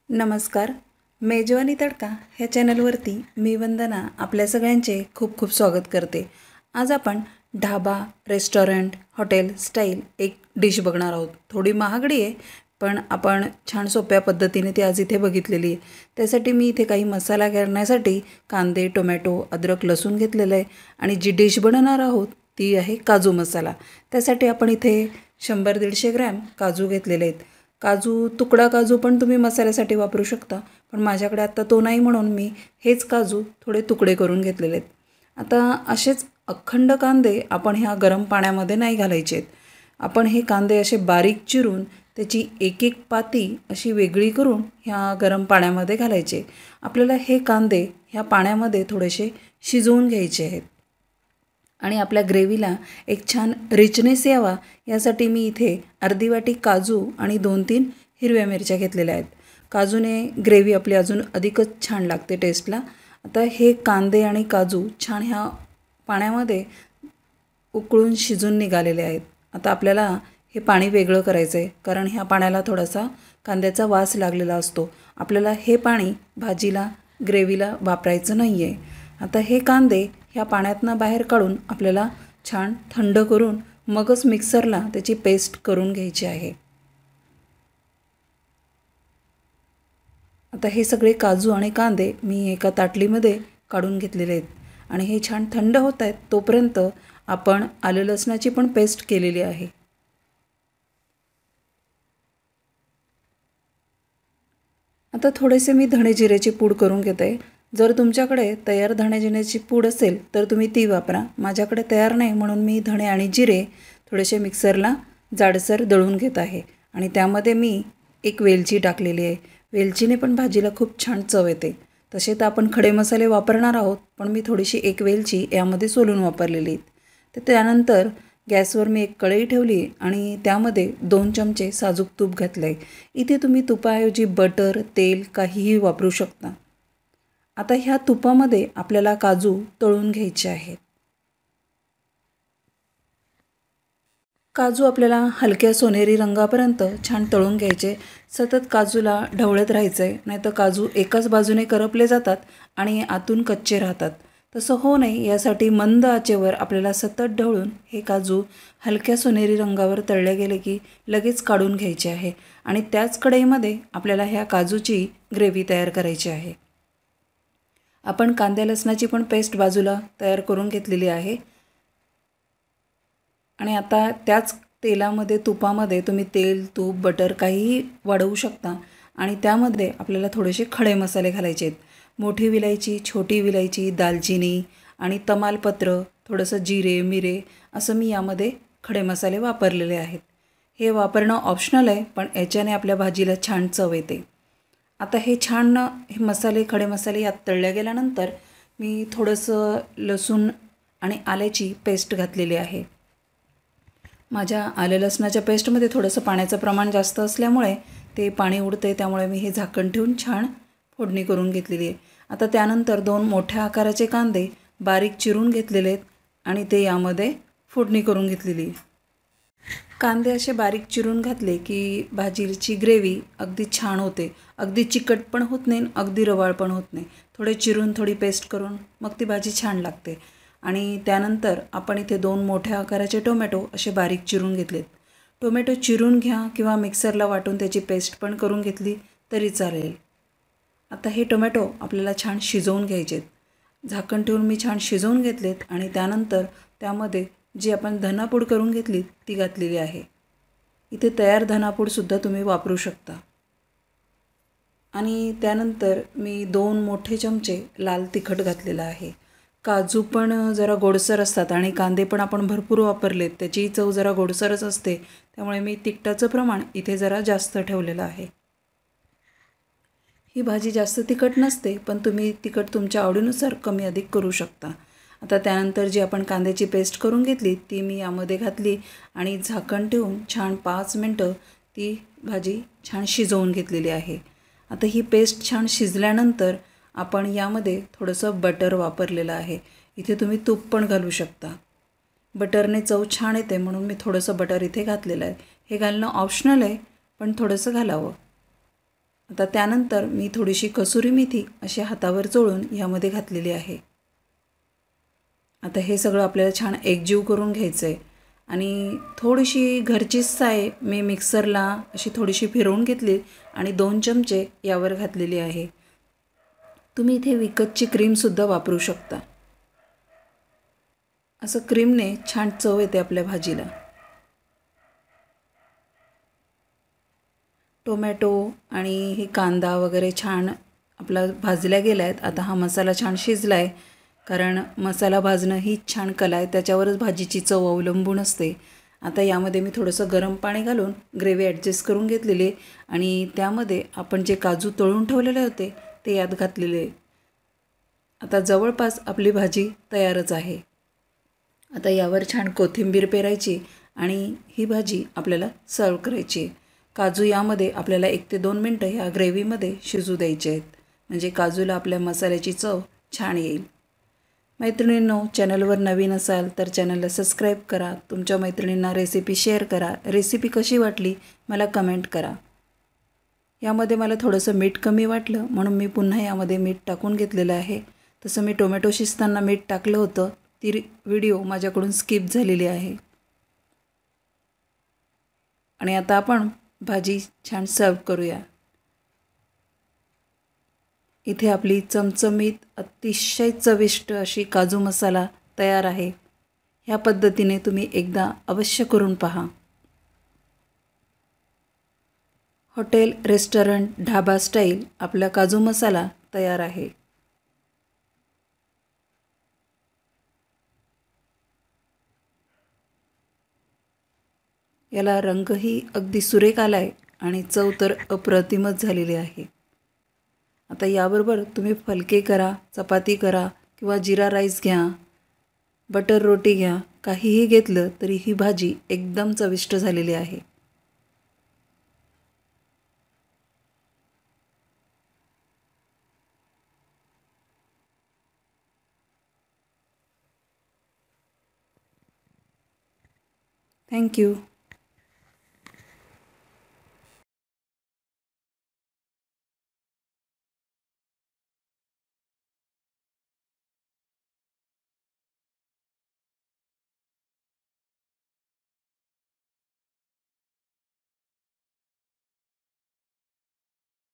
नमस्कार. मेजवानी तडका ह्या चॅनलवरती मी वंदना आपल्या सगळ्यांचे खूप खूप स्वागत करते. आज आपण ढाबा, रेस्टॉरंट, हॉटेल स्टाईल एक डिश बघणार आहोत. थोडी महागडी आहे, पण आपण छान सोप्या पद्धतीने ती आज इथे बघितलेली आहे. त्यासाठी मी इथे काही मसाला करण्यासाठी कांदे, टोमॅटो, अद्रक, लसूण घेतलेलं आहे आणि जी डिश बनवणार आहोत ती आहे काजू मसाला. त्यासाठी आपण इथे 100-150 ग्रॅम काजू घेतलेले आहेत. तुकडा काजू पण तुम्ही मसाल्यासाठी वापरू शकता, पण माझ्याकडे आत्ता तो नाही म्हणून मी हेच काजू थोडे तुकडे करून घेतलेले आहेत. आता असेच अखंड कांदे आपण ह्या गरम पाण्यामध्ये नाही घालायचे आहेत. आपण हे कांदे असे बारीक चिरून त्याची एक एक पाती अशी वेगळी करून ह्या गरम पाण्यामध्ये घालायचे. आपल्याला हे कांदे ह्या पाण्यामध्ये थोडेसे शिजवून घ्यायचे आहेत आणि आपल्या ग्रेव्हीला एक छान रिचनेस यावा यासाठी मी इथे अर्धी वाटी काजू आणि 2-3 हिरव्या मिरच्या घेतलेल्या आहेत. काजूने ग्रेव्ही आपली अजून अधिकच छान लागते टेस्टला. आता हे कांदे आणि काजू छान ह्या पाण्यामध्ये उकळून शिजून निघालेले आहेत. आता आपल्याला हे पाणी वेगळं करायचं आहे, कारण ह्या पाण्याला थोडासा कांद्याचा वास लागलेला असतो. आपल्याला हे पाणी भाजीला, ग्रेव्हीला वापरायचं नाही आहे. आता हे कांदे ह्या पाण्यातनं बाहेर काढून आपल्याला छान थंड करून मगच मिक्सरला त्याची पेस्ट करून घ्यायची आहे. आता हे सगळे काजू आणि कांदे मी एका ताटलीमध्ये काढून घेतलेले आहेत आणि हे छान थंड होत आहेत. तोपर्यंत आपण आलं लसणाची पण पेस्ट केलेली आहे. आता थोडेसे मी धणे जिऱ्याची पूड करून घेते. जर तुमच्याकडे तयार धणे जिऱ्याची पूड असेल तर तुम्ही ती वापरा. माझ्याकडे तयार नाही म्हणून मी धणे आणि जिरे थोडेसे मिक्सरला जाडसर दळून घेत आहे आणि त्यामध्ये मी एक वेलची टाकलेली आहे. वेलचीने पण भाजीला खूप छान चव येते. तसे तर आपण खडे मसाले वापरणार आहोत, पण मी थोडीशी एक वेलची यामध्ये सोलून वापरलेली आहेत. तर त्यानंतर गॅसवर मी एक कढई ठेवली आणि त्यामध्ये 2 चमचे साजूक तूप घातलं आहे. इथे तुम्ही तुपाऐवजी बटर, तेल काहीही वापरू शकता. आता ह्या तुपामध्ये आपल्याला काजू तळून घ्यायचे आहेत. काजू आपल्याला हलक्या सोनेरी रंगापर्यंत छान तळून घ्यायचे. सतत काजूला ढवळत राहायचं आहे, नाहीतर काजू एकाच बाजूने करपले जातात आणि आतून कच्चे राहतात. तसं होऊ नये यासाठी मंद आचेवर आपल्याला सतत ढवळून हे काजू हलक्या सोनेरी रंगावर तळले गेले की लगेच काढून घ्यायचे आहे आणि त्याच कढईमध्ये आपल्याला ह्या काजूची ग्रेव्ही तयार करायची आहे. आपण कांद्या लसणाची पण पेस्ट बाजूला तयार करून घेतलेली आहे आणि आता त्याच तेलामध्ये, तुपामध्ये तुम्ही तेल, तूप, बटर काहीही वाढवू शकता आणि त्यामध्ये आपल्याला थोडेसे खडे मसाले घालायचे आहेत. मोठी विलायची, छोटी विलायची, दालचिनी आणि तमालपत्र, थोडंसं जिरे, मिरे असं मी यामध्ये खडे मसाले वापरलेले आहेत. हे वापरणं ऑप्शनल आहे, पण याच्याने आपल्या भाजीला छान चव येते. आता हे छान हे खडे मसाले यात तळल्या गेल्यानंतर मी थोडंसं लसूण आणि आल्याची पेस्ट घातलेली आहे. माझ्या आलं लसणाच्या पेस्टमध्ये थोडंसं पाण्याचं प्रमाण जास्त असल्यामुळे ते पाणी उडते, त्यामुळे मी हे झाकण ठेवून छान फोडणी करून घेतलेली आहे. आता त्यानंतर 2 मोठ्या आकाराचे कांदे बारीक चिरून घेतलेले आहेत आणि ते यामध्ये फोडणी करून घेतलेली आहे. कांदे असे बारीक चिरून घातले की भाजीची ग्रेव्ही अगदी छान होते. अगदी चिकट पण होत नाही, अगदी रवाळ पण होत नाही. थोडे चिरून थोडी पेस्ट करून मग ती भाजी छान लागते. आणि त्यानंतर आपण इथे 2 मोठ्या आकाराचे टोमॅटो असे बारीक चिरून घेतलेत. टोमॅटो चिरून घ्या किंवा मिक्सरला वाटून त्याची पेस्ट पण करून घेतली तरी चालेल. आता हे टोमॅटो आपल्याला छान शिजवून घ्यायचे आहेत. झाकण ठेवून मी छान शिजवून घेतलेत आणि त्यानंतर त्यामध्ये जी आपण धनापूड करून घेतली ती घातलेली आहे. इथे तयार धनापूडसुद्धा तुम्ही वापरू शकता. आणि त्यानंतर मी 2 मोठे चमचे लाल तिखट घातलेलं आहे. काजू पण जरा गोडसर असतात आणि कांदे पण आपण भरपूर वापरलेत, त्याची चव जरा गोडसरच असते, त्यामुळे मी तिखटाचं प्रमाण इथे जरा जास्त ठेवलेलं आहे. ही भाजी जास्त तिखट नसते, पण तुम्ही तिखट तुमच्या आवडीनुसार कमी अधिक करू शकता. आता त्यानंतर जी आपण कांद्याची पेस्ट करून घेतली ती मी यामध्ये घातली आणि झाकण ठेवून छान 5 मिनटं ती भाजी छान शिजवून घेतलेली आहे. आता ही पेस्ट छान शिजल्यानंतर आपण यामध्ये थोडंसं बटर वापरलेलं आहे. इथे तुम्ही तूप पण घालू शकता. बटरने चव छान येते म्हणून मी थोडंसं बटर इथे घातलेलं आहे. हे घालणं ऑप्शनल आहे, पण थोडंसं घालावं. आता त्यानंतर मी थोडीशी कसुरी मेथी अशी हातावर चोळून यामध्ये घातलेली आहे. आता हे सगळं आपल्याला छान एकजीव करून घ्यायचं आहे आणि थोडीशी घरचीच साय मी मिक्सरला अशी थोडीशी फिरवून घेतली आणि 2 चमचे यावर घातलेली आहे. तुम्ही इथे विकतची क्रीमसुद्धा वापरू शकता. असं क्रीमने छान चव येते आपल्या भाजीला. टोमॅटो आणि हे कांदा वगैरे छान आपला भाजल्या गेला आहेत. आता हा मसाला छान शिजला आहे, कारण मसाला भाजणं ही छान कला आहे, त्याच्यावरच भाजीची चव अवलंबून असते. आता यामध्ये मी थोडंसं गरम पाणी घालून ग्रेव्ही ॲडजस्ट करून घेतलेली आणि त्यामध्ये आपण जे काजू तळून ठेवलेले होते ते यात घातलेले. आता जवळपास आपली भाजी तयारच आहे. आता यावर छान कोथिंबीर पेरायची आणि ही भाजी आपल्याला सर्व करायची. काजू यामध्ये आपल्याला 1 ते 2 मिनटं ह्या ग्रेव्हीमध्ये शिजू द्यायचे आहेत, म्हणजे काजूला आपल्या मसाल्याची चव छान येईल. मैत्रिणींनो, चॅनलवर नवीन असाल तर चॅनलला सबस्क्राईब करा. तुमच्या मैत्रिणींना रेसिपी शेअर करा. रेसिपी कशी वाटली मला कमेंट करा. यामध्ये मला थोडंसं मीठ कमी वाटलं म्हणून मी पुन्हा यामध्ये मीठ टाकून घेतलेलं आहे. तसं मी टोमॅटो शिजताना मीठ टाकलं होतं, ती व्हिडिओ माझ्याकडून स्किप झालेली आहे. आणि आता आपण भाजी छान सर्व करूया. इथे आपली चमचमीत अतिशय चविष्ट अशी काजू मसाला तयार आहे. ह्या पद्धतीने तुम्ही एकदा अवश्य करून पहा. हॉटेल, रेस्टॉरंट, ढाबा स्टाईल आपला काजू मसाला तयार आहे. याला रंगही अगदी सुरेख आला आहे आणि चव तर अप्रतिमच झालेली आहे. आता याबरोबर तुम्ही फलके करा, चपाती करा किंवा जिरा राईस घ्या, बटर रोटी घ्या, काहीही घेतलं तरी ही भाजी एकदम चविष्ट झालेली आहे. थँक्यू.